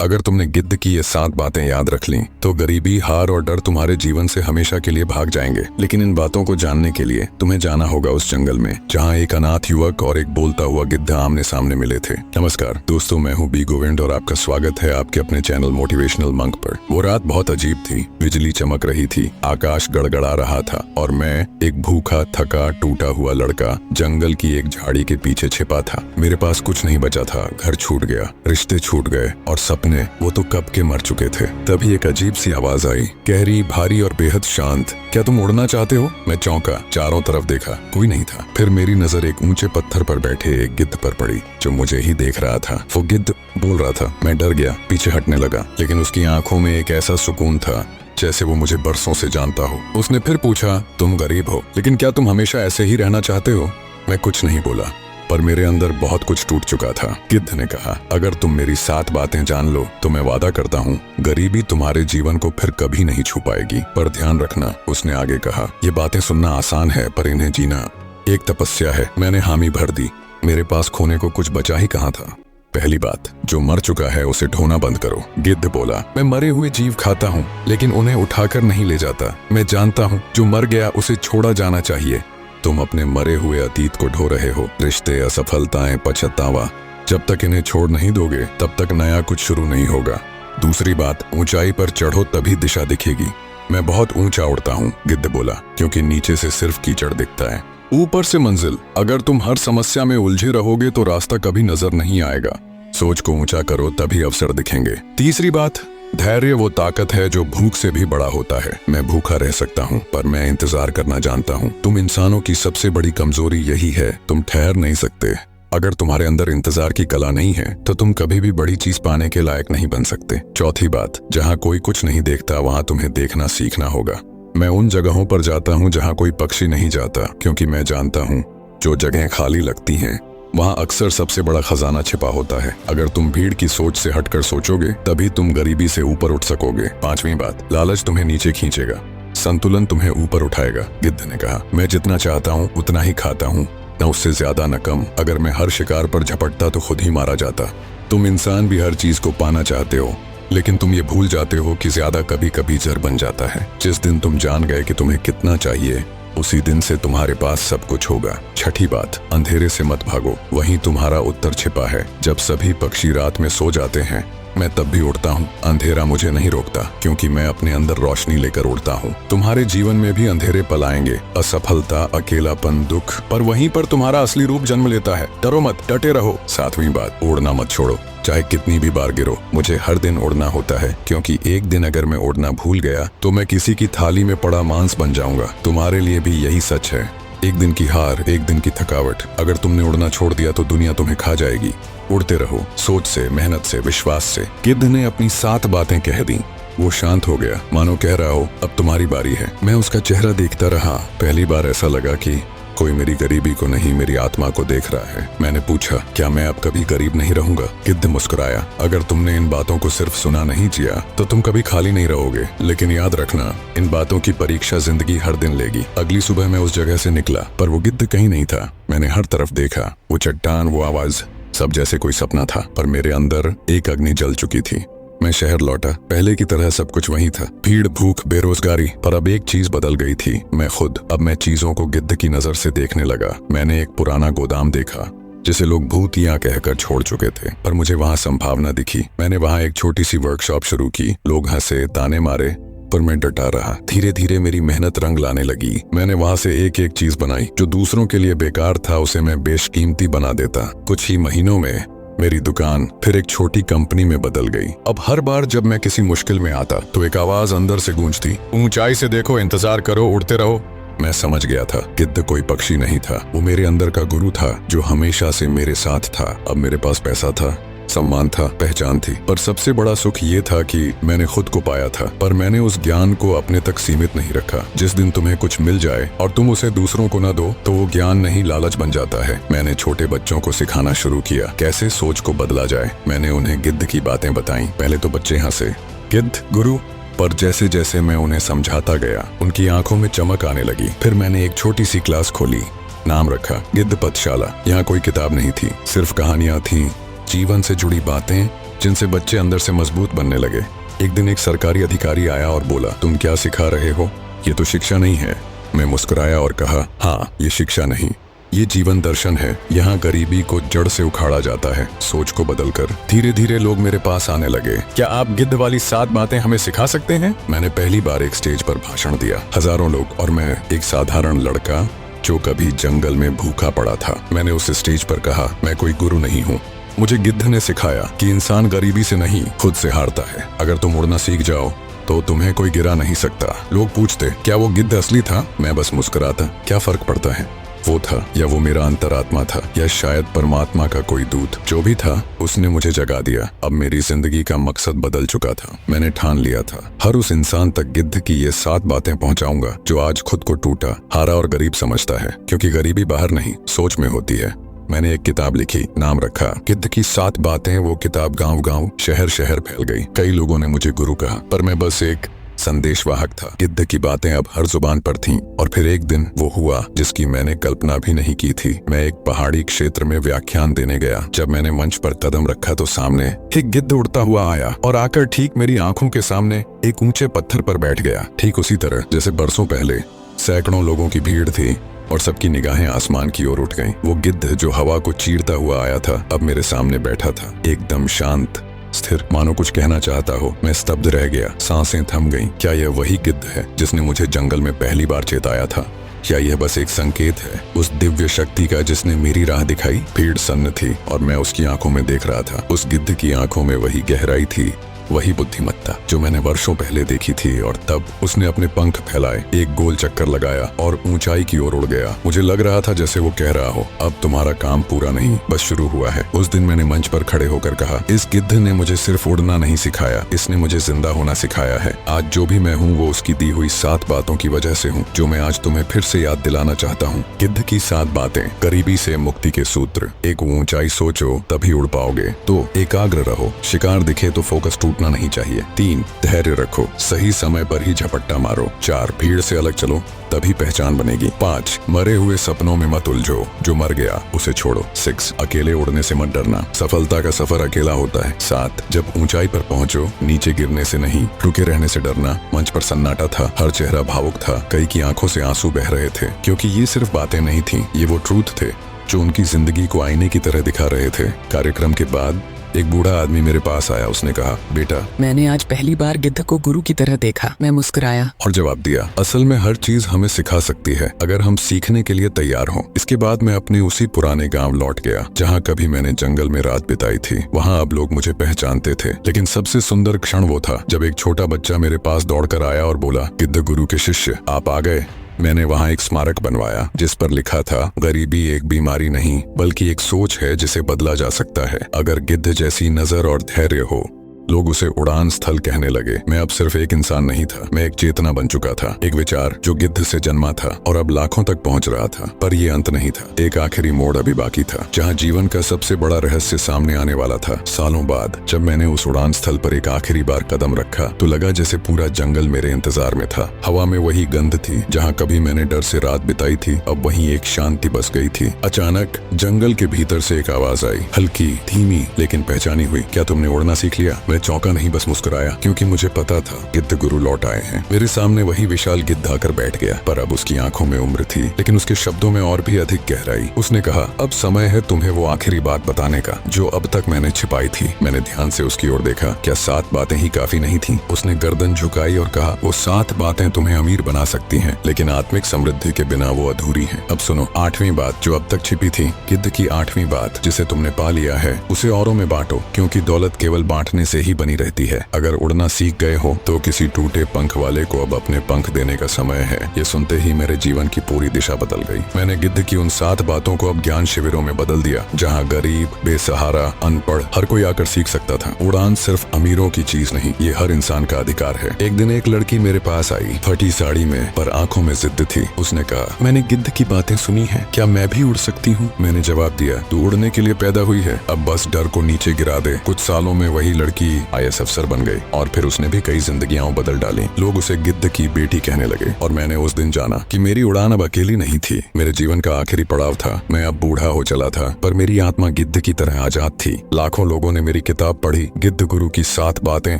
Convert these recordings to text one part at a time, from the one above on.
अगर तुमने गिद्ध की ये 7 बातें याद रख लीं, तो गरीबी, हार और डर तुम्हारे जीवन से हमेशा के लिए भाग जाएंगे। लेकिन इन बातों को जानने के लिए तुम्हें जाना होगा उस जंगल में जहाँ एक अनाथ युवक और एक बोलता हुआ गिद्ध आमने सामने मिले थे। नमस्कार दोस्तों, मैं हूँ बी गोविंद और आपका स्वागत है आपके अपने चैनल मोटिवेशनल मंक पर। वो रात बहुत अजीब थी। बिजली चमक रही थी, आकाश गड़गड़ा रहा था और मैं एक भूखा, थका, टूटा हुआ लड़का जंगल की एक झाड़ी के पीछे छिपा था। मेरे पास कुछ नहीं बचा था। घर छूट गया, रिश्ते छूट गए और सपने वो तो कब के मर चुके थे। तभी एक अजीब सी आवाज आई, गहरी, भारी और बेहद शांत। क्या तुम उड़ना चाहते हो? मैं चौंका, चारों तरफ देखा, कोई नहीं था। फिर मेरी नजर एक ऊंचे पत्थर पर बैठे एक गिद्ध पर पड़ी जो मुझे ही देख रहा था। वो गिद्ध बोल रहा था। मैं डर गया, पीछे हटने लगा, लेकिन उसकी आंखों में एक ऐसा सुकून था जैसे वो मुझे बरसों से जानता हो। उसने फिर पूछा, तुम गरीब हो, लेकिन क्या तुम हमेशा ऐसे ही रहना चाहते हो? मैं कुछ नहीं बोला, पर मेरे अंदर बहुत कुछ टूट चुका था। गिद्ध ने कहा, अगर तुम मेरी 7 बातें जान लो तो मैं वादा करता हूँ गरीबी तुम्हारे जीवन को फिर कभी नहीं छू पाएगी। पर ध्यान रखना, उसने आगे कहा, ये बातें सुनना आसान है पर इन्हें जीना एक तपस्या है। मैंने हामी भर दी। मेरे पास खोने को कुछ बचा ही कहाँ था। पहली बात, जो मर चुका है उसे ढोना बंद करो। गिद्ध बोला, मैं मरे हुए जीव खाता हूँ लेकिन उन्हें उठाकर नहीं ले जाता। मैं जानता हूँ जो मर गया उसे छोड़ा जाना चाहिए। तुम अपने मरे हुए अतीत को ढो रहे हो। रिश्ते, असफलताएं, पछतावा। जब तक इन्हें छोड़ नहीं दोगे तब तक नया कुछ शुरू नहीं होगा। दूसरी बात, ऊंचाई पर चढ़ो तभी दिशा दिखेगी। मैं बहुत ऊंचा उड़ता हूँ, गिद्ध बोला, क्योंकि नीचे से सिर्फ कीचड़ दिखता है, ऊपर से मंजिल। अगर तुम हर समस्या में उलझे रहोगे तो रास्ता कभी नजर नहीं आएगा। सोच को ऊंचा करो तभी अवसर दिखेंगे। तीसरी बात, धैर्य वो ताकत है जो भूख से भी बड़ा होता है। मैं भूखा रह सकता हूँ पर मैं इंतजार करना जानता हूँ। तुम इंसानों की सबसे बड़ी कमजोरी यही है, तुम ठहर नहीं सकते। अगर तुम्हारे अंदर इंतजार की कला नहीं है तो तुम कभी भी बड़ी चीज पाने के लायक नहीं बन सकते। चौथी बात, जहाँ कोई कुछ नहीं देखता वहाँ तुम्हें देखना सीखना होगा। मैं उन जगहों पर जाता हूँ जहाँ कोई पक्षी नहीं जाता, क्योंकि मैं जानता हूँ जो जगहें खाली लगती हैं वहाँ अक्सर सबसे बड़ा खजाना छिपा होता है। अगर तुम भीड़ की सोच से हटकर सोचोगे तभी तुम गरीबी से ऊपर उठ सकोगे। पांचवी बात, लालच तुम्हें नीचे खींचेगा, संतुलन तुम्हें ऊपर उठाएगा। गिद्ध ने कहा, मैं जितना चाहता हूँ उतना ही खाता हूँ, न उससे ज्यादा न कम। अगर मैं हर शिकार पर झपटता तो खुद ही मारा जाता। तुम इंसान भी हर चीज को पाना चाहते हो, लेकिन तुम ये भूल जाते हो कि ज्यादा कभी कभी जर बन जाता है। जिस दिन तुम जान गए कि तुम्हें कितना चाहिए उसी दिन से तुम्हारे पास सब कुछ होगा। छठी बात, अंधेरे से मत भागो, वहीं तुम्हारा उत्तर छिपा है। जब सभी पक्षी रात में सो जाते हैं मैं तब भी उड़ता हूँ। अंधेरा मुझे नहीं रोकता, क्योंकि मैं अपने अंदर रोशनी लेकर उड़ता हूँ। तुम्हारे जीवन में भी अंधेरे पल आएंगे, असफलता, अकेलापन, दुख, पर वहीं पर तुम्हारा असली रूप जन्म लेता है। डरो मत, डटे रहो। 7वीं बात, उड़ना मत छोड़ो, चाहे कितनी भी बार गिरो। मुझे हर दिन उड़ना होता है, क्योंकि एक दिन अगर मैं उड़ना भूल गया तो मैं किसी की थाली में पड़ा मांस बन जाऊंगा। तुम्हारे लिए भी यही सच है। एक दिन की हार, एक दिन की थकावट, अगर तुमने उड़ना छोड़ दिया तो दुनिया तुम्हें खा जाएगी। उड़ते रहो, सोच से, मेहनत से, विश्वास से। गिद्ध ने अपनी 7 बातें कह दी। वो शांत हो गया, मानो कह रहा हो, अब तुम्हारी बारी है। मैं उसका चेहरा देखता रहा। पहली बार ऐसा लगा कि कोई मेरी गरीबी को नहीं, मेरी आत्मा को देख रहा है। मैंने पूछा, क्या मैं अब कभी गरीब नहीं रहूंगा? गिद्ध मुस्कुराया, अगर तुमने इन बातों को सिर्फ सुना नहीं जिया तो तुम कभी खाली नहीं रहोगे। लेकिन याद रखना, इन बातों की परीक्षा जिंदगी हर दिन लेगी। अगली सुबह मैं उस जगह से निकला, पर वो गिद्ध कहीं नहीं था। मैंने हर तरफ देखा, वो चट्टान, वो आवाज, सब जैसे कोई सपना था, पर मेरे अंदर एक अग्नि जल चुकी थी। मैं शहर लौटा, पहले की तरह सब कुछ वही था, भीड़, भूख, बेरोजगारी। पर अब एक चीज बदल गई थी, मैं खुद। अब मैं चीजों को गिद्ध की नजर से देखने लगा। मैंने एक पुराना गोदाम देखा जिसे लोग भूतिया कहकर छोड़ चुके थे, पर मुझे वहाँ संभावना दिखी। मैंने वहाँ एक छोटी सी वर्कशॉप शुरू की। लोग हंसे, ताने मारे, पर मैं डटा रहा। धीरे धीरे मेरी मेहनत रंग लाने लगी। मैंने वहाँ से एक एक चीज बनाई। जो दूसरों के लिए बेकार था उसे मैं बेशकीमती बना देता। कुछ ही महीनों में मेरी दुकान फिर एक छोटी कंपनी में बदल गई। अब हर बार जब मैं किसी मुश्किल में आता तो एक आवाज अंदर से गूंजती, ऊंचाई से देखो, इंतजार करो, उड़ते रहो। मैं समझ गया था, गिद्ध कोई पक्षी नहीं था, वो मेरे अंदर का गुरु था जो हमेशा से मेरे साथ था। अब मेरे पास पैसा था, सम्मान था, पहचान थी, पर सबसे बड़ा सुख ये था कि मैंने खुद को पाया था। पर मैंने उस ज्ञान को अपने तक सीमित नहीं रखा। जिस दिन तुम्हें कुछ मिल जाए और तुम उसे दूसरों को न दो तो वो ज्ञान नहीं, लालच बन जाता है। मैंने छोटे बच्चों को सिखाना शुरू किया कैसे सोच को बदला जाए। मैंने उन्हें गिद्ध की बातें बताई। पहले तो बच्चे हंसे, गिद्ध, गुरु, पर जैसे जैसे मैं उन्हें समझाता गया उनकी आंखों में चमक आने लगी। फिर मैंने एक छोटी सी क्लास खोली, नाम रखा गिद्ध पथशाला। यहाँ कोई किताब नहीं थी, सिर्फ कहानियां थी, जीवन से जुड़ी बातें जिनसे बच्चे अंदर से मजबूत बनने लगे। एक दिन एक सरकारी अधिकारी आया और बोला, तुम क्या सिखा रहे हो? ये तो शिक्षा नहीं है। मैं मुस्कुराया और कहा, हाँ, ये शिक्षा नहीं, ये जीवन दर्शन है। यहाँ गरीबी को जड़ से उखाड़ा जाता है, सोच को बदलकर। धीरे धीरे लोग मेरे पास आने लगे। क्या आप गिद्ध वाली 7 बातें हमें सिखा सकते हैं? मैंने पहली बार एक स्टेज पर भाषण दिया, हजारों लोग और मैं, एक साधारण लड़का जो कभी जंगल में भूखा पड़ा था। मैंने उस स्टेज पर कहा, मैं कोई गुरु नहीं हूँ। मुझे गिद्ध ने सिखाया कि इंसान गरीबी से नहीं, खुद से हारता है। अगर तुम उड़ना सीख जाओ तो तुम्हें कोई गिरा नहीं सकता। लोग पूछते, क्या वो गिद्ध असली था? मैं बस मुस्कुराता, क्या फर्क पड़ता है? वो था या वो मेरा अंतरात्मा था, या शायद परमात्मा का कोई दूत। जो भी था, उसने मुझे जगा दिया। अब मेरी जिंदगी का मकसद बदल चुका था। मैंने ठान लिया था, हर उस इंसान तक गिद्ध की ये 7 बातें पहुंचाऊंगा जो आज खुद को टूटा, हारा और गरीब समझता है। क्योंकि गरीबी बाहर नहीं, सोच में होती है। मैंने एक किताब लिखी, नाम रखा गिद्ध की 7 बातें। वो किताब गांव-गांव, शहर-शहर फैल गई। कई लोगों ने मुझे गुरु कहा, पर मैं बस एक संदेशवाहक था। गिद्ध की बातें अब हर जुबान पर थीं। और फिर एक दिन वो हुआ जिसकी मैंने कल्पना भी नहीं की थी। मैं एक पहाड़ी क्षेत्र में व्याख्यान देने गया। जब मैंने मंच पर कदम रखा तो सामने एक गिद्ध उड़ता हुआ आया और आकर ठीक मेरी आंखों के सामने एक ऊंचे पत्थर पर बैठ गया। ठीक उसी तरह जैसे बरसों पहले सैकड़ों लोगों की भीड़ थी और सबकी निगाहें आसमान की ओर उठ गईं। वो गिद्ध जो हवा को चीरता हुआ आया था, अब मेरे सामने बैठा था, एकदम शांत, स्थिर, मानो कुछ कहना चाहता हो। मैं स्तब्ध रह गया, सांसें थम गईं। क्या यह वही गिद्ध है जिसने मुझे जंगल में पहली बार चेताया था? या यह बस एक संकेत है उस दिव्य शक्ति का जिसने मेरी राह दिखाई? भीड़ सन्न थी और मैं उसकी आंखों में देख रहा था। उस गिद्ध की आंखों में वही गहराई थी, वही बुद्धिमत्ता जो मैंने वर्षों पहले देखी थी। और तब उसने अपने पंख फैलाए, एक गोल चक्कर लगाया और ऊंचाई की ओर उड़ गया। मुझे लग रहा था जैसे वो कह रहा हो, अब तुम्हारा काम पूरा नहीं, बस शुरू हुआ है। उस दिन मैंने मंच पर खड़े होकर कहा, इस गिद्ध ने मुझे सिर्फ उड़ना नहीं सिखाया, इसने मुझे जिंदा होना सिखाया है। आज जो भी मैं हूँ वो उसकी दी हुई 7 बातों की वजह से हूँ, जो मैं आज तुम्हें फिर से याद दिलाना चाहता हूँ। गिद्ध की 7 बातें, गरीबी से मुक्ति के सूत्र। एक, ऊंचाई सोचो तभी उड़ पाओगे। 2, एकाग्र रहो, शिकार दिखे तो फोकस टूटना नहीं चाहिए। 3, धैर्य रखो, सही समय पर ही झपट्टा मारो। 4, भीड़ से अलग चलो तभी पहचान बनेगी। 5, मरे हुए सपनों में मत उलझो, जो मर गया उसे छोड़ो। 6, अकेले उड़ने से मत डरना, सफलता का सफर अकेला होता है। 7, जब ऊंचाई पर पहुंचो, नीचे गिरने से नहीं, रुके रहने से डरना। मंच पर सन्नाटा था, हर चेहरा भावुक था, कई की आंखों से आंसू बह रहे थे, क्योंकि ये सिर्फ बातें नहीं थी, ये वो ट्रूथ थे जो उनकी जिंदगी को आईने की तरह दिखा रहे थे। कार्यक्रम के बाद एक बूढ़ा आदमी मेरे पास आया। उसने कहा, बेटा, मैंने आज पहली बार गिद्ध को गुरु की तरह देखा। मैं मुस्कुराया और जवाब दिया, असल में हर चीज हमें सिखा सकती है अगर हम सीखने के लिए तैयार हों। इसके बाद मैं अपने उसी पुराने गांव लौट गया जहां कभी मैंने जंगल में रात बिताई थी। वहां अब लोग मुझे पहचानते थे, लेकिन सबसे सुंदर क्षण वो था जब एक छोटा बच्चा मेरे पास दौड़कर आया और बोला, गिद्ध गुरु के शिष्य आप आ गए। मैंने वहाँ एक स्मारक बनवाया जिस पर लिखा था, गरीबी एक बीमारी नहीं बल्कि एक सोच है जिसे बदला जा सकता है अगर गिद्ध जैसी नजर और धैर्य हो। लोग उसे उड़ान स्थल कहने लगे। मैं अब सिर्फ एक इंसान नहीं था, मैं एक चेतना बन चुका था, एक विचार जो गिद्ध से जन्मा था और अब लाखों तक पहुंच रहा था। पर यह अंत नहीं था, एक आखिरी मोड़ अभी बाकी था, जहां जीवन का सबसे बड़ा रहस्य सामने आने वाला था। सालों बाद जब मैंने उस उड़ान स्थल पर एक आखिरी बार कदम रखा तो लगा जैसे पूरा जंगल मेरे इंतजार में था। हवा में वही गंध थी, जहाँ कभी मैंने डर से रात बिताई थी, अब वहीं एक शांति बस गई थी। अचानक जंगल के भीतर से एक आवाज आई, हल्की, धीमी, लेकिन पहचानी हुई, क्या तुमने उड़ना सीख लिया? मैं चौंका नहीं, बस मुस्कुराया, क्योंकि मुझे पता था गिद्ध गुरु लौट आए हैं। मेरे सामने वही विशाल गिद्ध आकर बैठ गया, पर अब उसकी आंखों में उम्र थी, लेकिन उसके शब्दों में और भी अधिक गहराई। उसने कहा, अब समय है तुम्हें वो आखिरी बात बताने का जो अब तक मैंने छिपाई थी। मैंने ध्यान से उसकी ओर देखा, क्या 7 बातें ही काफी नहीं थी? उसने गर्दन झुकाई और कहा, वो 7 बातें तुम्हें अमीर बना सकती हैं, लेकिन आत्मिक समृद्धि के बिना वो अधूरी हैं। अब सुनो, 8वीं बात जो अब तक छिपी थी, गिद्ध की 8वीं बात जिसे तुमने पा लिया है, उसे औरों में बांटो, क्योंकि दौलत केवल बांटने से ही बनी रहती है। अगर उड़ना सीख गए हो तो किसी टूटे पंख वाले को अब अपने पंख देने का समय है। ये सुनते ही मेरे जीवन की पूरी दिशा बदल गई। मैंने गिद्ध की उन 7 बातों को अब ज्ञान शिविरों में बदल दिया, जहाँ गरीब, बेसहारा, अनपढ़ हर कोई आकर सीख सकता था। उड़ान सिर्फ अमीरों की चीज नहीं, ये हर इंसान का अधिकार है। एक दिन एक लड़की मेरे पास आई, फटी साड़ी में, पर आंखों में जिद्द थी। उसने कहा, मैंने गिद्ध की बातें सुनी है, क्या मैं भी उड़ सकती हूँ? मैंने जवाब दिया, तू उड़ने के लिए पैदा हुई है, अब बस डर को नीचे गिरा दे। कुछ सालों में वही लड़की लड़की IAS अफसर बन गई और फिर उसने भी कई जिंदगियां बदल डाली। लोग उसे गिद्ध की बेटी कहने लगे और मैंने उस दिन जाना कि मेरी उड़ान अब अकेली नहीं थी। मेरे जीवन का आखिरी पड़ाव था। मैं अब बूढ़ा हो चला था, पर मेरी आत्मा गिद्ध की तरह आजाद थी। लाखों लोगों ने मेरी किताब पढ़ी, गिद्ध गुरु की 7 बातें,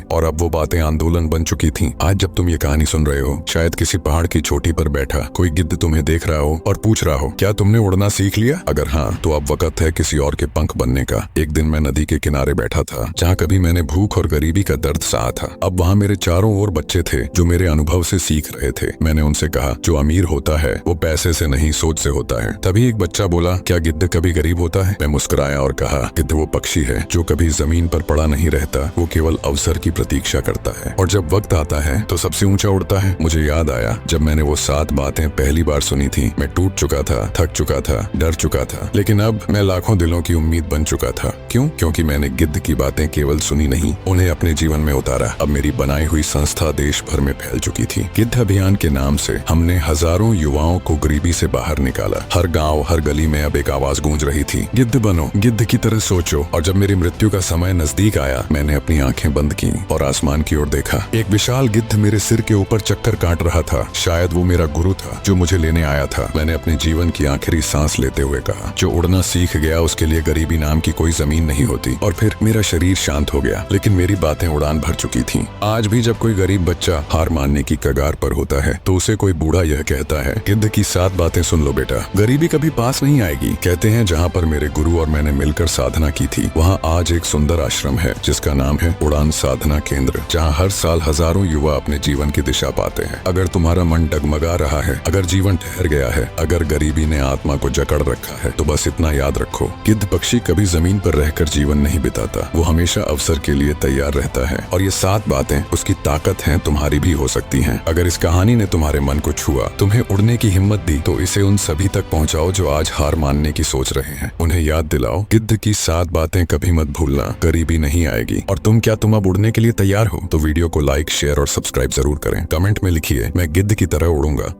और अब वो बातें आंदोलन बन चुकी थीं। आज जब तुम ये कहानी सुन रहे हो, शायद किसी पहाड़ की चोटी पर बैठा कोई गिद्ध तुम्हें देख रहा हो और पूछ रहा हो, क्या तुमने उड़ना सीख लिया? अगर हाँ, तो अब वक्त है किसी और के पंख बनने का। एक दिन मैं नदी के किनारे बैठा था, जहाँ कभी मैंने भूख और गरीबी का दर्द सहा था। अब वहाँ मेरे चारों ओर बच्चे थे जो मेरे अनुभव से सीख रहे थे। मैंने उनसे कहा, जो अमीर होता है वो पैसे से नहीं सोच से होता है। तभी एक बच्चा बोला, क्या गिद्ध कभी गरीब होता है? मैं मुस्कुराया और कहा, गिद्ध वो पक्षी है जो कभी जमीन पर पड़ा नहीं रहता, वो केवल अवसर की प्रतीक्षा करता है और जब वक्त आता है तो सबसे ऊंचा उड़ता है। मुझे याद आया जब मैंने वो 7 बातें पहली बार सुनी थी। मैं टूट चुका था, थक चुका था, डर चुका था, लेकिन अब मैं लाखों दिलों की उम्मीद बन चुका था। क्यों? क्योंकि मैंने गिद्ध की बातें केवल सुनी नहीं, उन्हें अपने जीवन में उतारा। अब मेरी बनाई हुई संस्था देश भर में फैल चुकी थी। गिद्ध अभियान के नाम से हमने हजारों युवाओं को गरीबी से बाहर निकाला। हर गांव, हर गली में अब एक आवाज गूंज रही थी, गिद्ध बनो, गिद्ध की तरह सोचो। और जब मेरी मृत्यु का समय नजदीक आया, मैंने अपनी आंखें बंद की और आसमान की ओर देखा। एक विशाल गिद्ध मेरे सिर के ऊपर चक्कर काट रहा था। शायद वो मेरा गुरु था जो मुझे लेने आया था। मैंने अपने जीवन की आखिरी सांस लेते हुए कहा, जो उड़ना सीख गया उसके लिए गरीबी नाम की कोई जमीन नहीं होती। और फिर मेरा शरीर शांत हो गया, लेकिन मेरी बातें उड़ान भर चुकी थीं। आज भी जब कोई गरीब बच्चा हार मानने की कगार पर होता है तो उसे कोई बूढ़ा यह कहता है, गिद्ध की 7 बातें सुन लो बेटा, गरीबी कभी पास नहीं आएगी। कहते हैं जहाँ पर मेरे गुरु और मैंने मिलकर साधना की थी, वहाँ आज एक सुंदर आश्रम है जिसका नाम है उड़ान साधना केंद्र, जहाँ हर साल हजारों युवा अपने जीवन की दिशा पाते हैं। अगर तुम्हारा मन डगमगा रहा है, अगर जीवन ठहर गया है, अगर गरीबी ने आत्मा को जकड़ रखा है, तो बस इतना याद रखो, गिद्ध पक्षी कभी जमीन पर रहकर जीवन नहीं बिताता, वो हमेशा अवसर के लिए तैयार रहता है। और ये 7 बातें उसकी ताकत हैं, तुम्हारी भी हो सकती हैं। अगर इस कहानी ने तुम्हारे मन को छुआ, तुम्हें उड़ने की हिम्मत दी, तो इसे उन सभी तक पहुंचाओ जो आज हार मानने की सोच रहे हैं। उन्हें याद दिलाओ, गिद्ध की 7 बातें कभी मत भूलना, गरीबी नहीं आएगी। और तुम अब उड़ने के लिए तैयार हो? तो वीडियो को लाइक, शेयर और सब्सक्राइब जरूर करें। कमेंट में लिखिए, मैं गिद्ध की तरह उड़ूंगा।